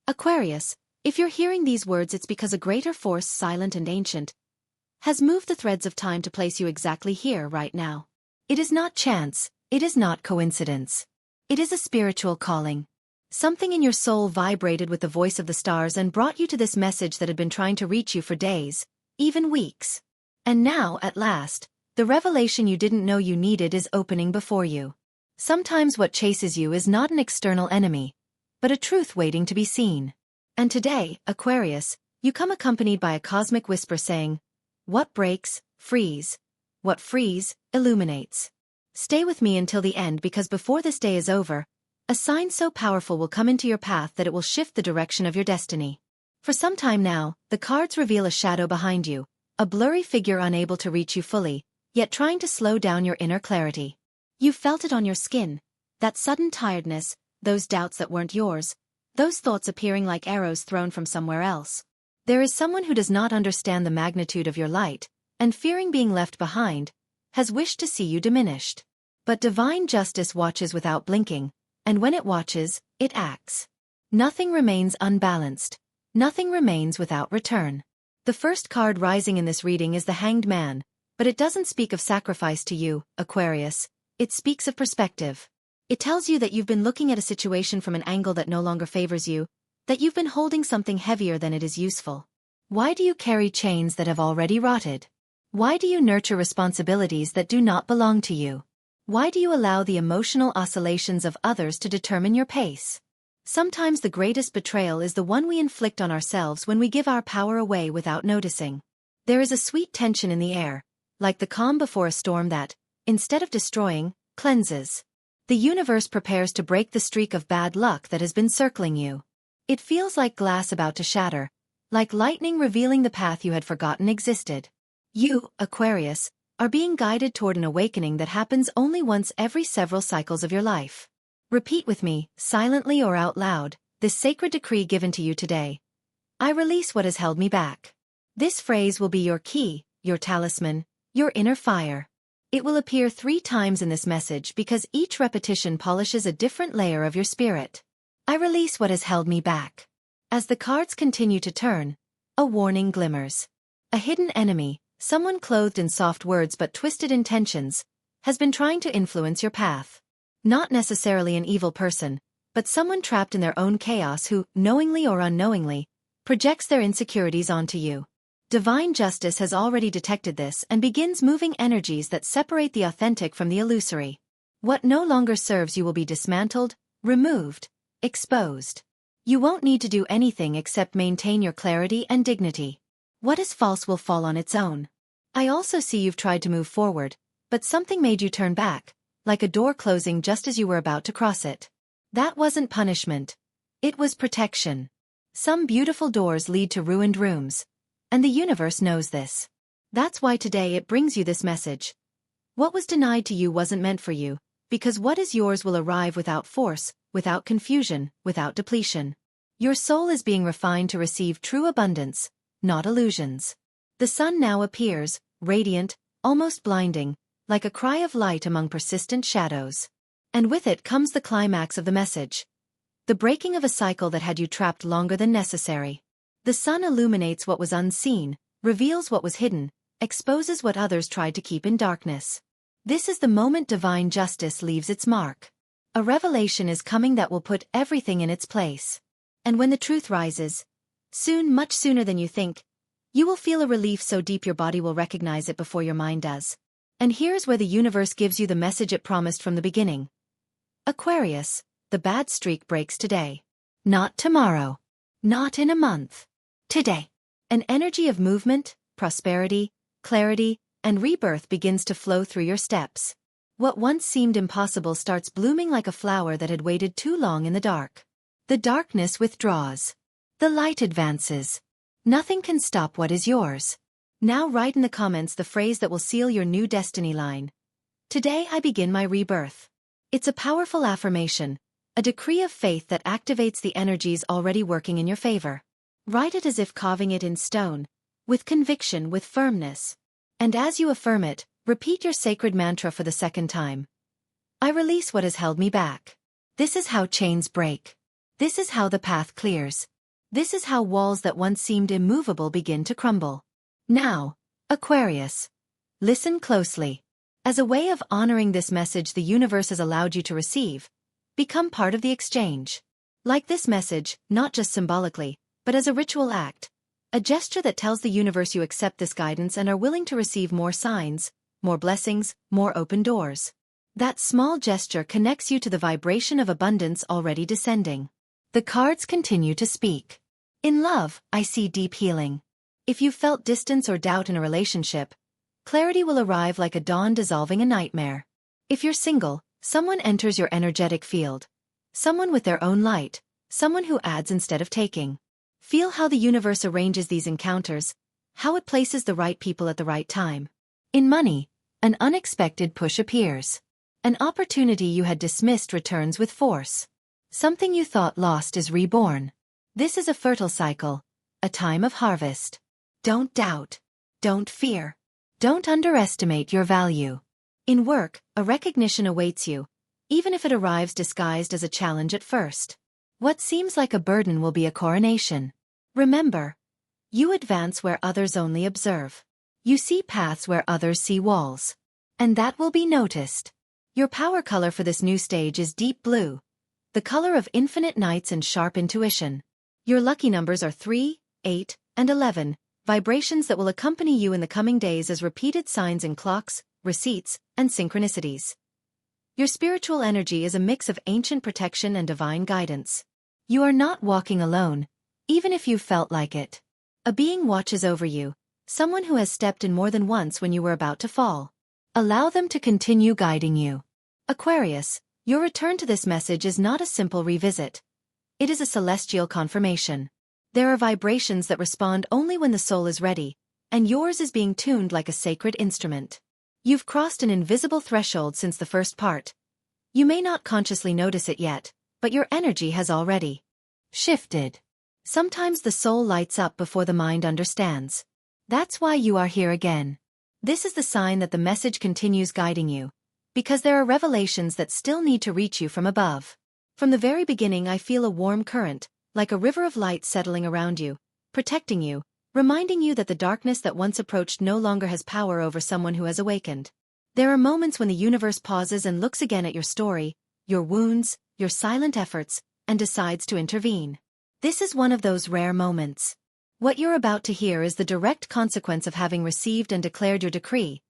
Aquarius, if you're hearing these words, it's because a greater force, silent and ancient, has moved the threads of time to place you exactly here right now. It is not chance, it is not coincidence. It is a spiritual calling. Something in your soul vibrated with the voice of the stars and brought you to this message that had been trying to reach you for days, even weeks. And now, at last, the revelation you didn't know you needed is opening before you. Sometimes what chases you is not an external enemy, but a truth waiting to be seen. And today, Aquarius, you come accompanied by a cosmic whisper saying, "What breaks, frees. What frees, illuminates." Stay with me until the end, because before this day is over, a sign so powerful will come into your path that it will shift the direction of your destiny. For some time now, the cards reveal a shadow behind you, a blurry figure unable to reach you fully, yet trying to slow down your inner clarity. You felt it on your skin, that sudden tiredness, those doubts that weren't yours, those thoughts appearing like arrows thrown from somewhere else. There is someone who does not understand the magnitude of your light, and fearing being left behind, has wished to see you diminished. But divine justice watches without blinking, and when it watches, it acts. Nothing remains unbalanced. Nothing remains without return. The first card rising in this reading is the Hanged Man, but it doesn't speak of sacrifice to you, Aquarius. It speaks of perspective. It tells you that you've been looking at a situation from an angle that no longer favors you, that you've been holding something heavier than it is useful. Why do you carry chains that have already rotted? Why do you nurture responsibilities that do not belong to you? Why do you allow the emotional oscillations of others to determine your pace? Sometimes the greatest betrayal is the one we inflict on ourselves when we give our power away without noticing. There is a sweet tension in the air, like the calm before a storm that, instead of destroying, cleanses. The universe prepares to break the streak of bad luck that has been circling you. It feels like glass about to shatter, like lightning revealing the path you had forgotten existed. You, Aquarius, are being guided toward an awakening that happens only once every several cycles of your life. Repeat with me, silently or out loud, this sacred decree given to you today. I release what has held me back. This phrase will be your key, your talisman, your inner fire. It will appear 3 times in this message because each repetition polishes a different layer of your spirit. I release what has held me back. As the cards continue to turn, a warning glimmers. A hidden enemy, someone clothed in soft words but twisted intentions, has been trying to influence your path. Not necessarily an evil person, but someone trapped in their own chaos who, knowingly or unknowingly, projects their insecurities onto you. Divine justice has already detected this and begins moving energies that separate the authentic from the illusory. What no longer serves you will be dismantled, removed, exposed. You won't need to do anything except maintain your clarity and dignity. What is false will fall on its own. I also see you've tried to move forward, but something made you turn back, like a door closing just as you were about to cross it. That wasn't punishment. It was protection. Some beautiful doors lead to ruined rooms, and the universe knows this. That's why today it brings you this message. What was denied to you wasn't meant for you, because what is yours will arrive without force, without confusion, without depletion. Your soul is being refined to receive true abundance, not illusions. The sun now appears, radiant, almost blinding, like a cry of light among persistent shadows. And with it comes the climax of the message. The breaking of a cycle that had you trapped longer than necessary. The sun illuminates what was unseen, reveals what was hidden, exposes what others tried to keep in darkness. This is the moment divine justice leaves its mark. A revelation is coming that will put everything in its place. And when the truth rises, soon, much sooner than you think, you will feel a relief so deep your body will recognize it before your mind does. And here's where the universe gives you the message it promised from the beginning. Aquarius, the bad streak breaks today. Not tomorrow. Not in a month. Today. An energy of movement, prosperity, clarity, and rebirth begins to flow through your steps. What once seemed impossible starts blooming like a flower that had waited too long in the dark. The darkness withdraws. The light advances. Nothing can stop what is yours. Now write in the comments the phrase that will seal your new destiny line. Today I begin my rebirth. It's a powerful affirmation, a decree of faith that activates the energies already working in your favor. Write it as if carving it in stone, with conviction, with firmness. And as you affirm it, repeat your sacred mantra for the 2nd time. I release what has held me back. This is how chains break. This is how the path clears. This is how walls that once seemed immovable begin to crumble. Now, Aquarius, listen closely. As a way of honoring this message the universe has allowed you to receive, become part of the exchange. Like this message, not just symbolically, but as a ritual act. A gesture that tells the universe you accept this guidance and are willing to receive more signs, more blessings, more open doors. That small gesture connects you to the vibration of abundance already descending. The cards continue to speak. In love, I see deep healing. If you felt distance or doubt in a relationship, clarity will arrive like a dawn dissolving a nightmare. If you're single, someone enters your energetic field. Someone with their own light, someone who adds instead of taking. Feel how the universe arranges these encounters, how it places the right people at the right time. In money, an unexpected push appears. An opportunity you had dismissed returns with force. Something you thought lost is reborn. This is a fertile cycle, a time of harvest. Don't doubt. Don't fear. Don't underestimate your value. In work, a recognition awaits you, even if it arrives disguised as a challenge at first. What seems like a burden will be a coronation. Remember, you advance where others only observe. You see paths where others see walls. And that will be noticed. Your power color for this new stage is deep blue, the color of infinite nights and sharp intuition. Your lucky numbers are 3, 8, and 11, vibrations that will accompany you in the coming days as repeated signs in clocks, receipts, and synchronicities. Your spiritual energy is a mix of ancient protection and divine guidance. You are not walking alone, even if you felt like it. A being watches over you, someone who has stepped in more than once when you were about to fall. Allow them to continue guiding you. Aquarius, your return to this message is not a simple revisit. It is a celestial confirmation. There are vibrations that respond only when the soul is ready, and yours is being tuned like a sacred instrument. You've crossed an invisible threshold since the first part. You may not consciously notice it yet, but your energy has already shifted. Sometimes the soul lights up before the mind understands. That's why you are here again. This is the sign that the message continues guiding you, because there are revelations that still need to reach you from above. From the very beginning I feel a warm current, like a river of light settling around you, protecting you, reminding you that the darkness that once approached no longer has power over someone who has awakened. There are moments when the universe pauses and looks again at your story, your wounds, your silent efforts, and decides to intervene. This is one of those rare moments. What you're about to hear is the direct consequence of having received and declared your decree.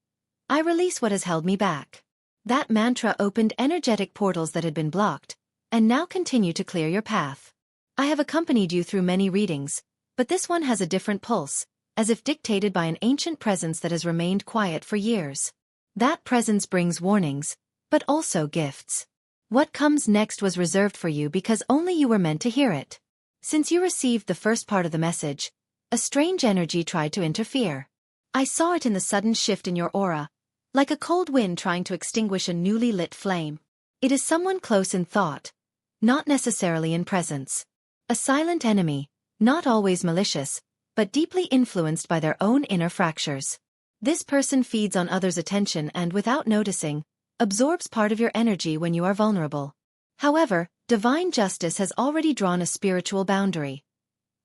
I release what has held me back. That mantra opened energetic portals that had been blocked, and now continue to clear your path. I have accompanied you through many readings, but this one has a different pulse, as if dictated by an ancient presence that has remained quiet for years. That presence brings warnings, but also gifts. What comes next was reserved for you because only you were meant to hear it. Since you received the first part of the message, a strange energy tried to interfere. I saw it in the sudden shift in your aura, like a cold wind trying to extinguish a newly lit flame. It is someone close in thought, not necessarily in presence. A silent enemy, not always malicious, but deeply influenced by their own inner fractures. This person feeds on others' attention and, without noticing, absorbs part of your energy when you are vulnerable. However, divine justice has already drawn a spiritual boundary.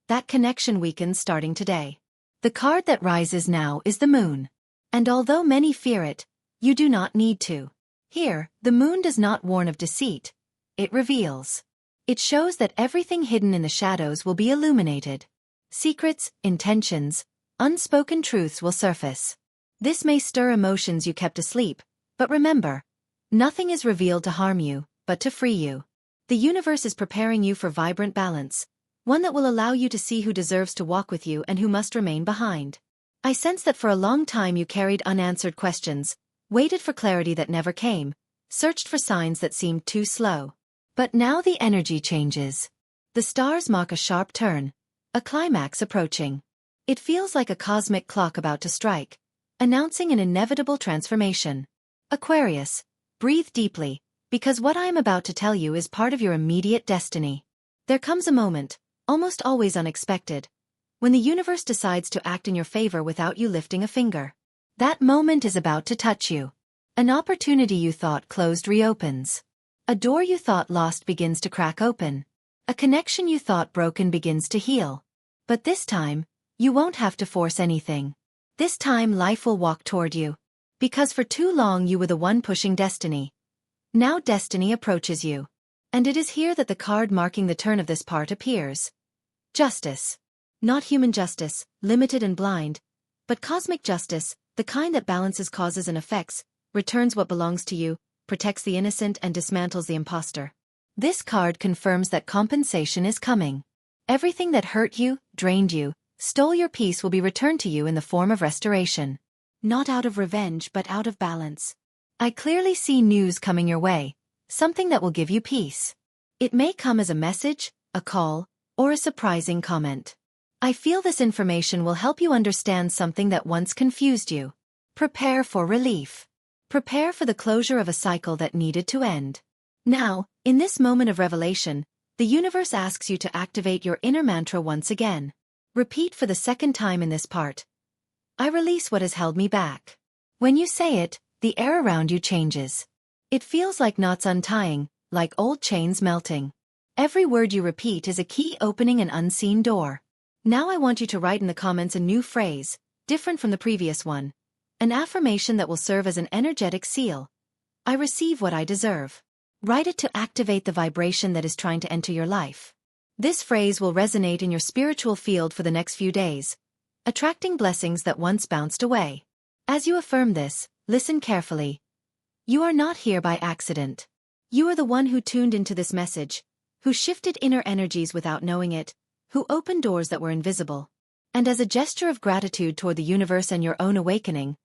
That connection weakens starting today. The card that rises now is the moon. And although many fear it, you do not need to. Here, the moon does not warn of deceit. It reveals. It shows that everything hidden in the shadows will be illuminated. Secrets, intentions, unspoken truths will surface. This may stir emotions you kept asleep, but remember, nothing is revealed to harm you, but to free you. The universe is preparing you for vibrant balance, one that will allow you to see who deserves to walk with you and who must remain behind. I sense that for a long time you carried unanswered questions, waited for clarity that never came, searched for signs that seemed too slow. But now the energy changes. The stars mark a sharp turn, a climax approaching. It feels like a cosmic clock about to strike, announcing an inevitable transformation. Aquarius, breathe deeply, because what I am about to tell you is part of your immediate destiny. There comes a moment, almost always unexpected, when the universe decides to act in your favor without you lifting a finger. That moment is about to touch you. An opportunity you thought closed reopens. A door you thought lost begins to crack open. A connection you thought broken begins to heal. But this time, you won't have to force anything. This time life will walk toward you. Because for too long you were the one pushing destiny. Now destiny approaches you. And it is here that the card marking the turn of this part appears. Justice. Not human justice, limited and blind, but cosmic justice, the kind that balances causes and effects, returns what belongs to you, protects the innocent and dismantles the imposter. This card confirms that compensation is coming. Everything that hurt you, drained you, stole your peace will be returned to you in the form of restoration. Not out of revenge but out of balance. I clearly see news coming your way, something that will give you peace. It may come as a message, a call, or a surprising comment. I feel this information will help you understand something that once confused you. Prepare for relief. Prepare for the closure of a cycle that needed to end. Now, in this moment of revelation, the universe asks you to activate your inner mantra once again. Repeat for the second time in this part. I release what has held me back. When you say it, the air around you changes. It feels like knots untying, like old chains melting. Every word you repeat is a key opening an unseen door. Now I want you to write in the comments a new phrase, different from the previous one. An affirmation that will serve as an energetic seal. I receive what I deserve. Write it to activate the vibration that is trying to enter your life. This phrase will resonate in your spiritual field for the next few days, attracting blessings that once bounced away. As you affirm this, listen carefully. You are not here by accident. You are the one who tuned into this message, who shifted inner energies without knowing it, who opened doors that were invisible. And as a gesture of gratitude toward the universe and your own awakening,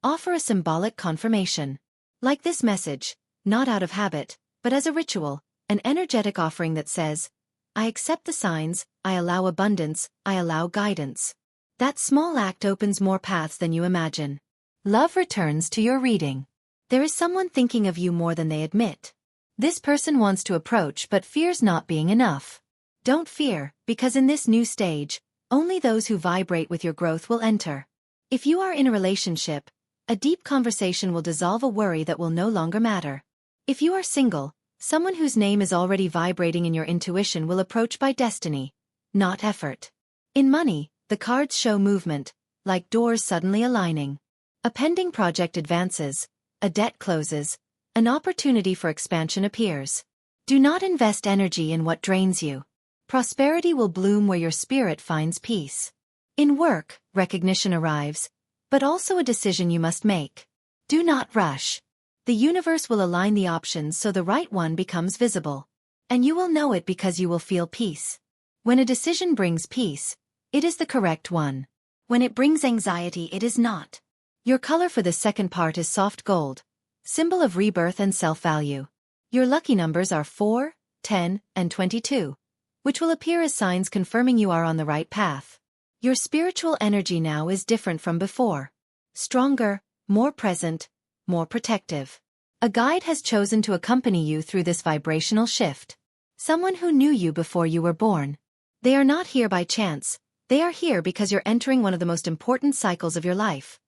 offer a symbolic confirmation. Like this message, not out of habit, but as a ritual, an energetic offering that says, I accept the signs, I allow abundance, I allow guidance. That small act opens more paths than you imagine. Love returns to your reading. There is someone thinking of you more than they admit. This person wants to approach but fears not being enough. Don't fear, because in this new stage, only those who vibrate with your growth will enter. If you are in a relationship, a deep conversation will dissolve a worry that will no longer matter. If you are single, someone whose name is already vibrating in your intuition will approach by destiny, not effort. In money, the cards show movement, like doors suddenly aligning. A pending project advances, a debt closes, an opportunity for expansion appears. Do not invest energy in what drains you. Prosperity will bloom where your spirit finds peace. In work, recognition arrives, but also a decision you must make. Do not rush. The universe will align the options so the right one becomes visible. And you will know it because you will feel peace. When a decision brings peace, it is the correct one. When it brings anxiety, it is not. Your color for the second part is soft gold, symbol of rebirth and self-value. Your lucky numbers are 4, 10, and 22, which will appear as signs confirming you are on the right path. Your spiritual energy now is different from before. Stronger, more present, more protective. A guide has chosen to accompany you through this vibrational shift. Someone who knew you before you were born. They are not here by chance, they are here because you're entering one of the most important cycles of your life.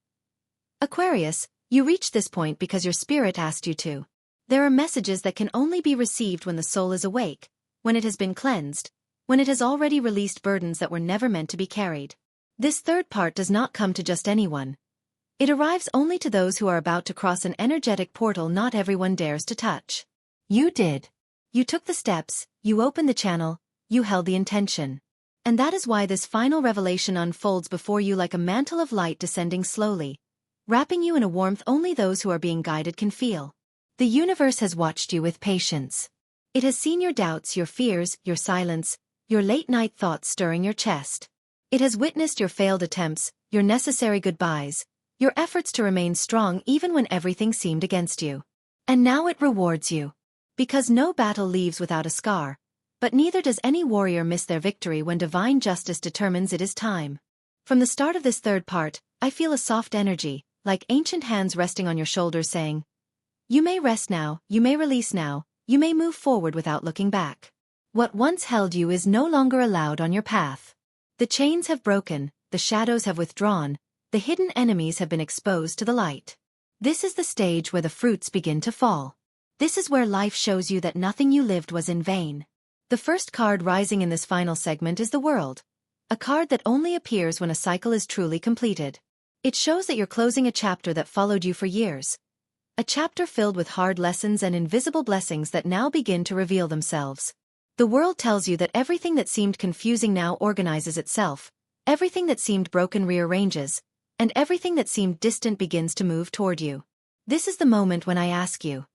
Aquarius, you reached this point because your spirit asked you to. There are messages that can only be received when the soul is awake, when it has been cleansed, when it has already released burdens that were never meant to be carried. This third part does not come to just anyone. It arrives only to those who are about to cross an energetic portal not everyone dares to touch. You did. You took the steps, you opened the channel, you held the intention. And that is why this final revelation unfolds before you like a mantle of light descending slowly, wrapping you in a warmth only those who are being guided can feel. The universe has watched you with patience. It has seen your doubts, your fears, your silence, your late-night thoughts stirring your chest. It has witnessed your failed attempts, your necessary goodbyes, your efforts to remain strong even when everything seemed against you. And now it rewards you. Because no battle leaves without a scar, but neither does any warrior miss their victory when divine justice determines it is time. From the start of this third part, I feel a soft energy, like ancient hands resting on your shoulders saying, you may rest now, you may release now, you may move forward without looking back. What once held you is no longer allowed on your path. The chains have broken, the shadows have withdrawn, the hidden enemies have been exposed to the light. This is the stage where the fruits begin to fall. This is where life shows you that nothing you lived was in vain. The first card rising in this final segment is the World, a card that only appears when a cycle is truly completed. It shows that you're closing a chapter that followed you for years. A chapter filled with hard lessons and invisible blessings that now begin to reveal themselves. The World tells you that everything that seemed confusing now organizes itself, everything that seemed broken rearranges, and everything that seemed distant begins to move toward you. This is the moment when I ask you,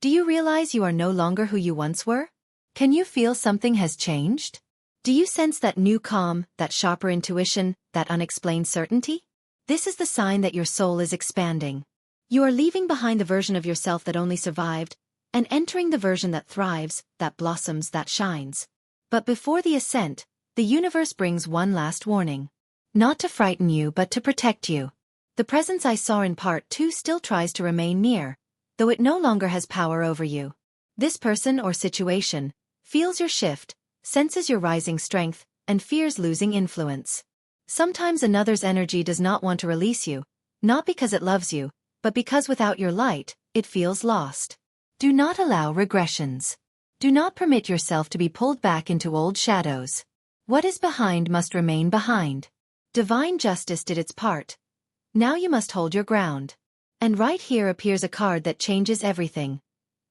do you realize you are no longer who you once were? Can you feel something has changed? Do you sense that new calm, that sharper intuition, that unexplained certainty? This is the sign that your soul is expanding. You are leaving behind the version of yourself that only survived, and entering the version that thrives, that blossoms, that shines. But before the ascent, the universe brings one last warning. Not to frighten you but to protect you. The presence I saw in part 2 still tries to remain near, though it no longer has power over you. This person or situation feels your shift, senses your rising strength, and fears losing influence. Sometimes another's energy does not want to release you, not because it loves you, but because without your light, it feels lost. Do not allow regressions. Do not permit yourself to be pulled back into old shadows. What is behind must remain behind. Divine justice did its part. Now you must hold your ground. And right here appears a card that changes everything.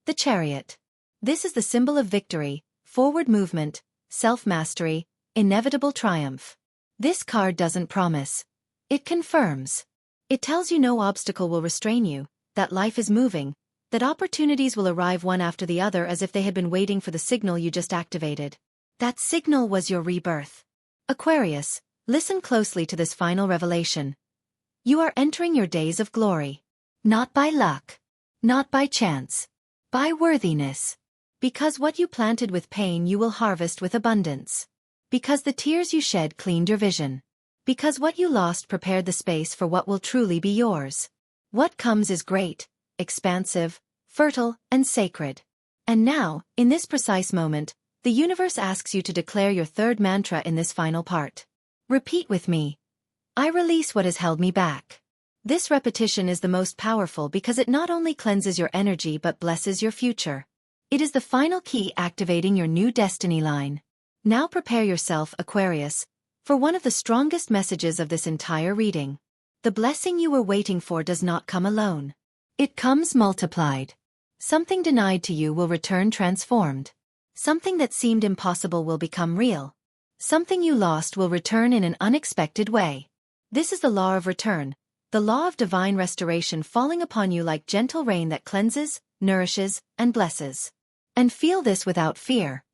The Chariot. This is the symbol of victory, forward movement, self-mastery, inevitable triumph. This card doesn't promise. It confirms. It tells you no obstacle will restrain you, that life is moving, that opportunities will arrive one after the other as if they had been waiting for the signal you just activated. That signal was your rebirth. Aquarius, listen closely to this final revelation. You are entering your days of glory. Not by luck. Not by chance. By worthiness. Because what you planted with pain you will harvest with abundance. Because the tears you shed cleaned your vision. Because what you lost prepared the space for what will truly be yours. What comes is great, expansive, fertile, and sacred. And now, in this precise moment, the universe asks you to declare your third mantra in this final part. Repeat with me. I release what has held me back. This repetition is the most powerful because it not only cleanses your energy but blesses your future. It is the final key activating your new destiny line. Now prepare yourself, Aquarius, for one of the strongest messages of this entire reading. The blessing you were waiting for does not come alone. It comes multiplied. Something denied to you will return transformed. Something that seemed impossible will become real. Something you lost will return in an unexpected way. This is the law of return, the law of divine restoration falling upon you like gentle rain that cleanses, nourishes, and blesses. And feel this without fear.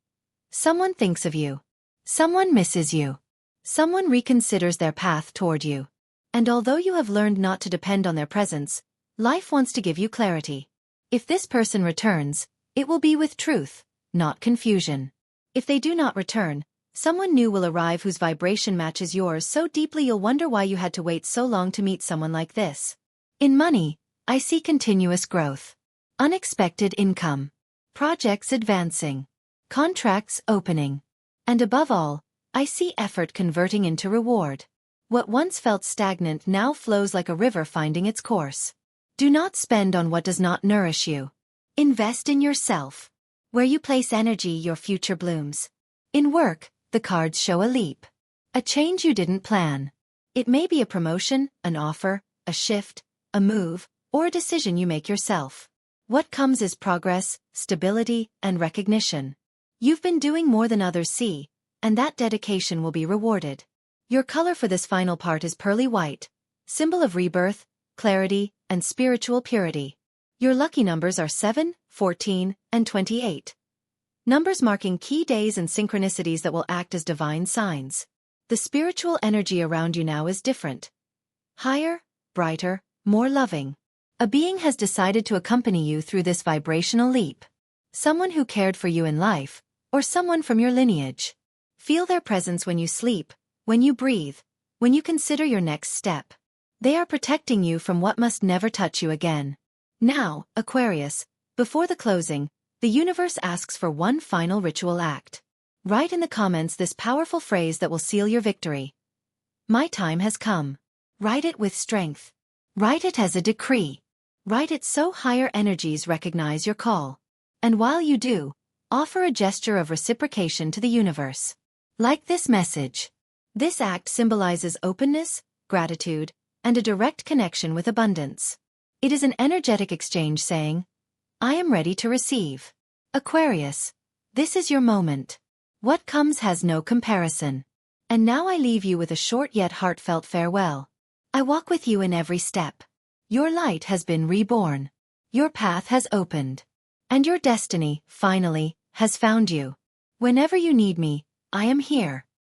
Someone thinks of you. Someone misses you. Someone reconsiders their path toward you. And although you have learned not to depend on their presence, life wants to give you clarity. If this person returns, it will be with truth, not confusion. If they do not return, someone new will arrive whose vibration matches yours so deeply you'll wonder why you had to wait so long to meet someone like this. In money, I see continuous growth. Unexpected income. Projects advancing. Contracts opening. And above all, I see effort converting into reward. What once felt stagnant now flows like a river finding its course. Do not spend on what does not nourish you. Invest in yourself. Where you place energy, your future blooms. In work, the cards show a leap. A change you didn't plan. It may be a promotion, an offer, a shift, a move, or a decision you make yourself. What comes is progress, stability, and recognition. You've been doing more than others see, and that dedication will be rewarded. Your color for this final part is pearly white, symbol of rebirth, clarity, and spiritual purity. Your lucky numbers are 7, 14, and 28. Numbers marking key days and synchronicities that will act as divine signs. The spiritual energy around you now is different. Higher, brighter, more loving. A being has decided to accompany you through this vibrational leap. Someone who cared for you in life, or someone from your lineage. Feel their presence when you sleep, when you breathe, when you consider your next step. They are protecting you from what must never touch you again. Now, Aquarius, before the closing, the universe asks for one final ritual act. Write in the comments this powerful phrase that will seal your victory. My time has come. Write it with strength. Write it as a decree. Write it so higher energies recognize your call. And while you do, Offer a gesture of reciprocation to the universe. Like this message. This act symbolizes openness, gratitude, and a direct connection with abundance. It is an energetic exchange saying, I am ready to receive. Aquarius, this is your moment. What comes has no comparison. And now I leave you with a short yet heartfelt farewell. I walk with you in every step. Your light has been reborn. Your path has opened. And your destiny, finally, has found you. Whenever you need me, I am here.